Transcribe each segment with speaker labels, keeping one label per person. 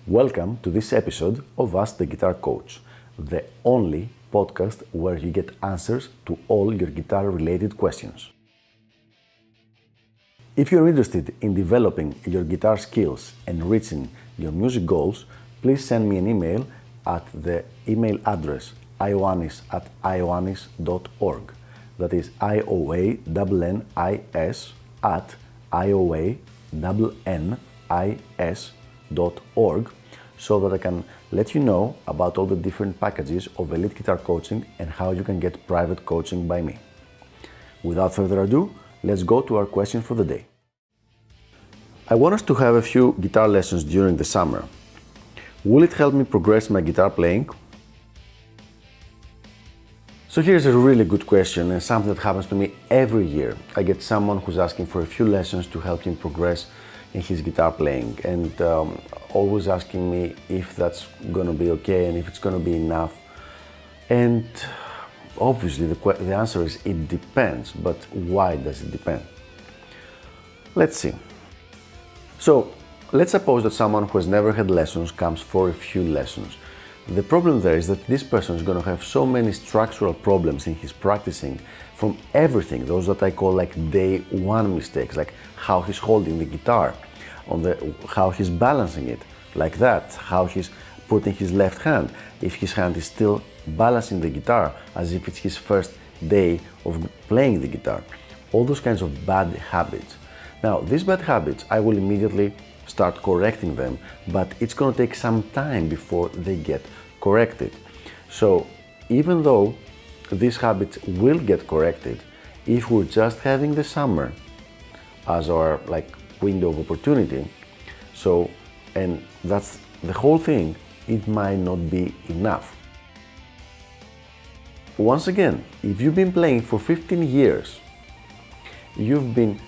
Speaker 1: Welcome to this episode of Ask the Guitar Coach, the only podcast where you get answers to all your guitar-related questions. If you're interested in developing your guitar skills and reaching your music goals, please send me an email at the email address ioannis@ioannis.org. That is IOANNIS at IOANNIS.org, so that I can let you know about all the different packages of elite guitar coaching and how you can get private coaching by me. Without further ado, let's go to our question for the day. I want us to have a few guitar lessons during the summer. Will it help me progress my guitar playing? So here's a really good question and something that happens to me every year. I get someone who's asking for a few lessons to help him progress in his guitar playing, and always asking me if that's gonna be okay and if it's gonna be enough. And obviously the answer is it depends, but why does it depend? Let's see. So let's suppose that someone who has never had lessons comes for a few lessons. The problem there is that this person is going to have so many structural problems in his practicing from everything, those that I call like day one mistakes, like how he's holding the guitar, how he's balancing it, like that, how he's putting his left hand, if his hand is still balancing the guitar as if it's his first day of playing the guitar, all those kinds of bad habits. Now, these bad habits, I will immediately start correcting them, but it's going to take some time before they get corrected. So even though these habits will get corrected, if we're just having the summer as our window of opportunity, and that's the whole thing, it might not be enough. Once again, if you've been playing for 15 years, you've been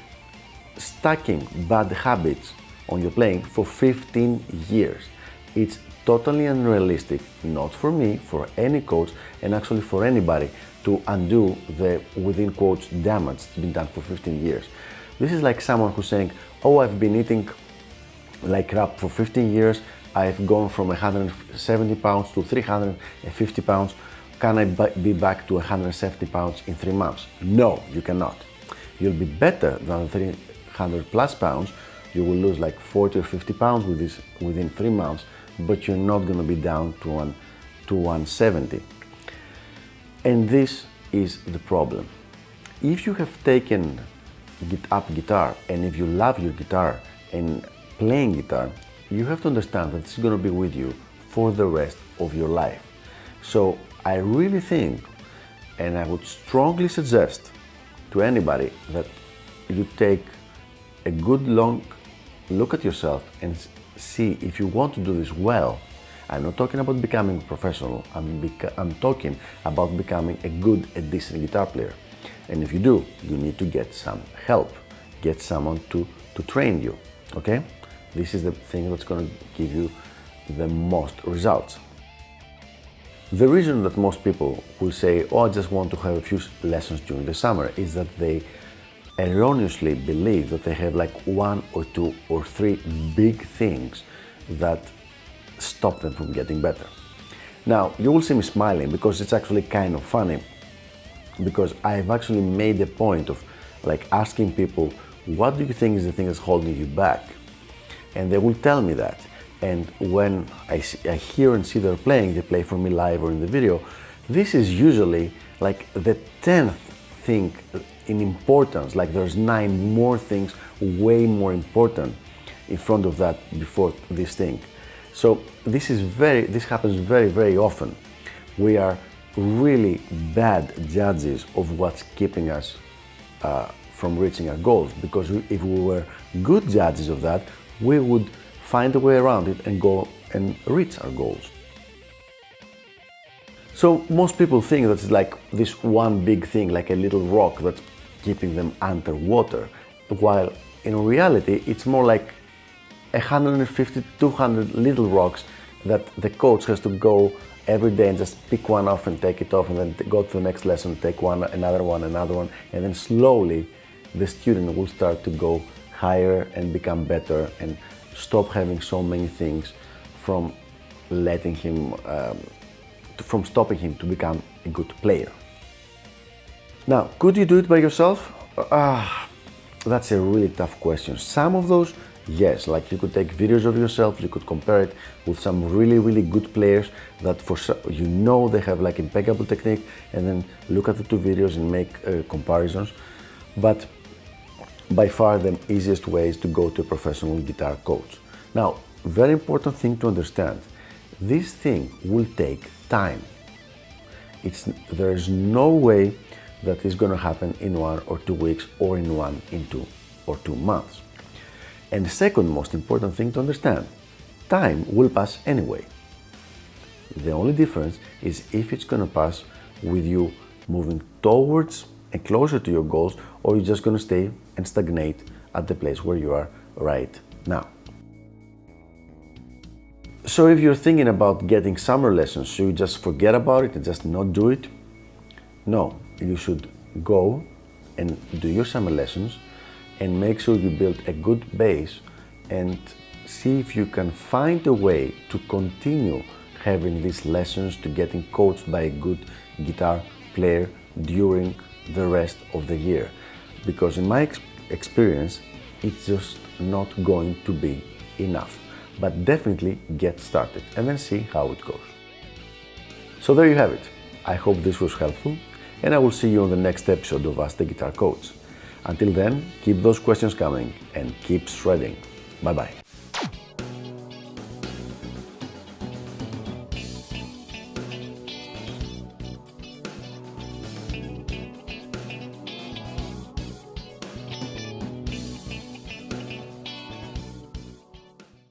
Speaker 1: stacking bad habits on your playing for 15 years. It's totally unrealistic, not for me, for any coach, and actually for anybody, to undo the, within quotes, damage that's been done for 15 years. This is like someone who's saying, oh, I've been eating like crap for 15 years, I've gone from 170 pounds to 350 pounds, can I be back to 170 pounds in 3 months? No, you cannot. You'll be better than 300 plus pounds. You will lose like 40 or 50 pounds with this within 3 months, but you're not going to be down to 170. And this is the problem. If you have taken up guitar, and if you love your guitar and playing guitar, you have to understand that it's going to be with you for the rest of your life. So I really think, and I would strongly suggest to anybody, that you take a good long look at yourself and see if you want to do this well. I'm not talking about becoming a professional, I'm talking about becoming a good, a decent guitar player. And if you do, you need to get some help, get someone to train you, okay? This is the thing that's going to give you the most results. The reason that most people will say, oh, I just want to have a few lessons during the summer, is that they erroneously believe that they have like 1 or 2 or 3 big things that stop them from getting better. Now, you will see me smiling because it's actually kind of funny, because I've actually made a point of asking people, what do you think is the thing that's holding you back? And they will tell me that. And when I hear and see they're playing, they play for me live or in the video, this is usually like the 10th thing in importance, like there's 9 more things way more important in front of that before this thing. So this happens very, very often. We are really bad judges of what's keeping us from reaching our goals, because if we were good judges of that, we would find a way around it and go and reach our goals. So most people think that it's like this one big thing, like a little rock that's keeping them underwater, while in reality it's more like 150 to 200 little rocks that the coach has to go every day and just pick one off and take it off, and then go to the next lesson, take another one, and then slowly the student will start to go higher and become better and stop having so many things from letting him, from stopping him to become a good player. Now, could you do it by yourself? That's a really tough question. Some of those, yes, like you could take videos of yourself, you could compare it with some really good players that you know they have like impeccable technique, and then look at the two videos and make comparisons. But by far the easiest way is to go to a professional guitar coach. Now, very important thing to understand, this thing will take time. There is no way that is going to happen in 1 or 2 weeks or in 1 or 2 months. And the second most important thing to understand, time will pass anyway. The only difference is if it's going to pass with you moving towards and closer to your goals, or you're just going to stay and stagnate at the place where you are right now. So if you're thinking about getting summer lessons, should you just forget about it and just not do it? No, you should go and do your summer lessons and make sure you build a good base and see if you can find a way to continue having these lessons, to getting coached by a good guitar player during the rest of the year. Because in my experience, it's just not going to be enough. But definitely get started and then see how it goes. So there you have it. I hope this was helpful, and I will see you on the next episode of Ask the Guitar Coach. Until then, keep those questions coming and keep shredding. Bye bye.